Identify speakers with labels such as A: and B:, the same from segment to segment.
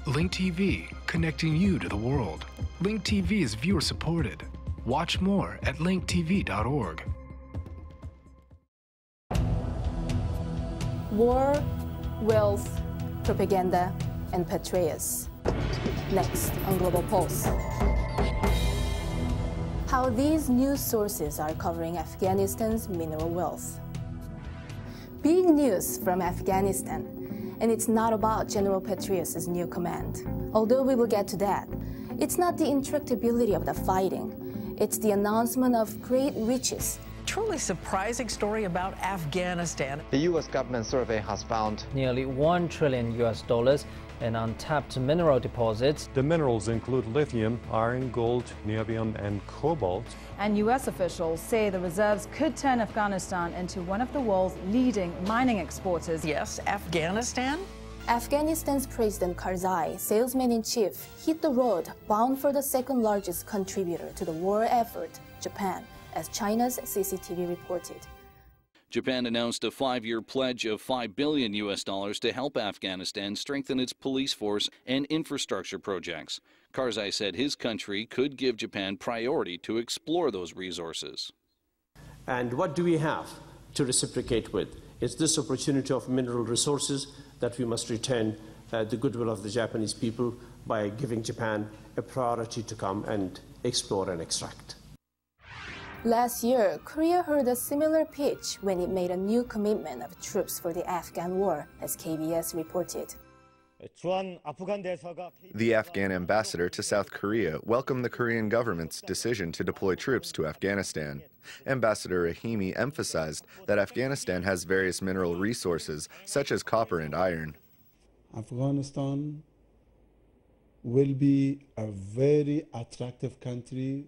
A: Link TV, connecting you to the world. Link TV is viewer supported. Watch more at linktv.org.
B: War, wealth, propaganda, and Petraeus. Next on Global Pulse. How these news sources are covering Afghanistan's mineral wealth. Big news from Afghanistan. And it's not about General Petraeus' new command. Although we will get to that, it's not the intractability of the fighting. It's the announcement of great riches.
C: Truly surprising story about Afghanistan.
D: The U.S. government survey has found
E: nearly $1 trillion in untapped mineral deposits.
F: The minerals include lithium, iron, gold, niobium, and cobalt.
G: And U.S. officials say the reserves could turn Afghanistan into one of the world's leading mining exporters.
C: Yes, Afghanistan?
B: Afghanistan's President Karzai, salesman-in-chief, hit the road bound for the second largest contributor to the war effort, Japan, as China's CCTV reported.
H: Japan announced a 5-year pledge of $5 billion to help Afghanistan strengthen its police force and infrastructure projects. Karzai said his country could give Japan priority to explore those resources.
I: And what do we have to reciprocate with? It's this opportunity of mineral resources that we must return the goodwill of the Japanese people by giving Japan a priority to come and explore and extract.
B: Last year, Korea heard a similar pitch when it made a new commitment of troops for the Afghan war, as KBS reported.
J: The Afghan ambassador to South Korea welcomed the Korean government's decision to deploy troops to Afghanistan. Ambassador Rahimi emphasized that Afghanistan has various mineral resources, such as copper and iron.
K: Afghanistan will be a very attractive country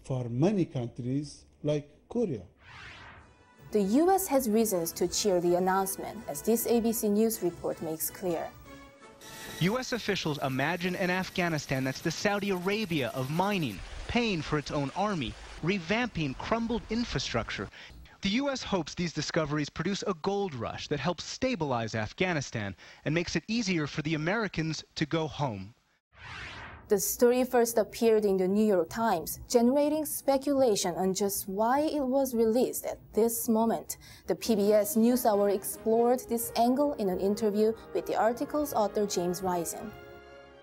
K: for many countries like Korea.
B: The U.S. has reasons to cheer the announcement, as this ABC News report makes clear.
L: U.S. officials imagine an Afghanistan that's the Saudi Arabia of mining, paying for its own army, revamping crumbled infrastructure. The U.S. hopes these discoveries produce a gold rush that helps stabilize Afghanistan and makes it easier for the Americans to go home.
B: The story first appeared in the New York Times, generating speculation on just why it was released at this moment. The PBS NewsHour explored this angle in an interview with the article's author, James Risen.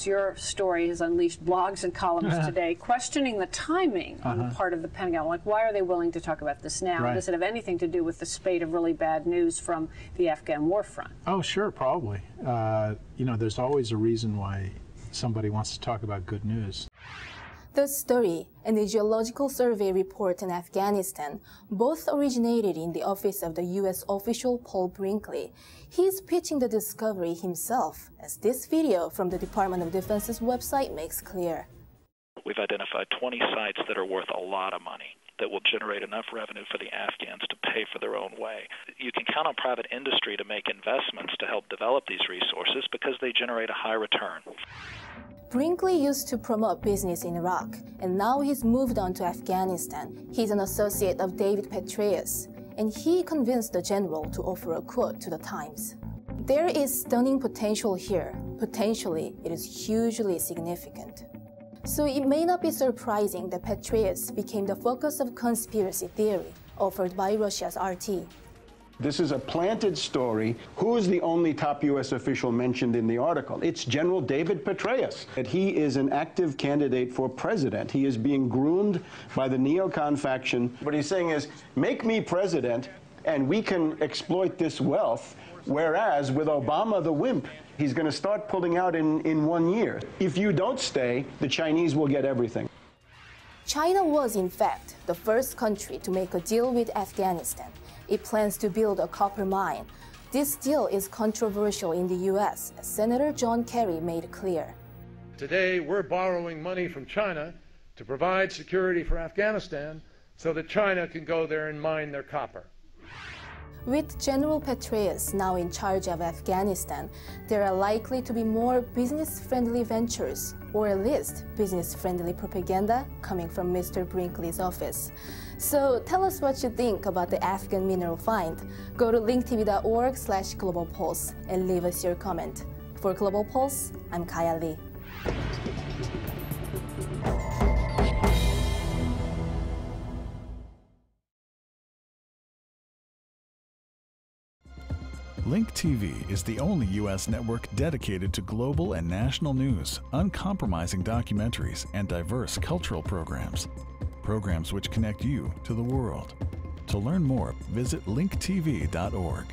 M: Your story has unleashed blogs and columns today questioning the timing on the part of the Pentagon. Like, why are they willing to talk about this now? Does it have anything to do with the spate of really bad news from the Afghan war front?
N: Oh, sure, probably. You know, there's always a reason why somebody wants to talk about good news.
B: The story and the Geological Survey report in Afghanistan both originated in the office of the U.S. official Paul Brinkley. He's pitching the discovery himself, as this video from the Department of Defense's website makes clear.
O: We've identified 20 sites that are worth a lot of money, that will generate enough revenue for the Afghans to pay for their own way. You can count on private industry to make investments to help develop these resources because they generate a high return.
B: Brinkley used to promote business in Iraq, and now he's moved on to Afghanistan. He's an associate of David Petraeus, and he convinced the general to offer a quote to the Times. There is stunning potential here. Potentially, it is hugely significant. So it may not be surprising that Petraeus became the focus of conspiracy theory offered by Russia's RT.
P: This is a planted story. Who is the only top U.S. official mentioned in the article? It's General David Petraeus. That he is an active candidate for president. He is being groomed by the neocon faction. What he's saying is, make me president, and we can exploit this wealth, whereas with Obama the wimp, he's going to start pulling out in 1 year. If you don't stay, the Chinese will get everything.
B: China was, in fact, the first country to make a deal with Afghanistan. It plans to build a copper mine. This deal is controversial in the U.S., as Senator John Kerry made clear.
Q: Today, we're borrowing money from China to provide security for Afghanistan so that China can go there and mine their copper.
B: With General Petraeus now in charge of Afghanistan, there are likely to be more business-friendly ventures, or at least business-friendly propaganda coming from Mr. Brinkley's office. So tell us what you think about the Afghan mineral find. Go to linktv.org/globalpulse and leave us your comment. For Global Pulse, I'm Kaya Lee.
R: Link TV is the only U.S. network dedicated to global and national news, uncompromising documentaries, and diverse cultural programs. Programs which connect you to the world. To learn more, visit linktv.org.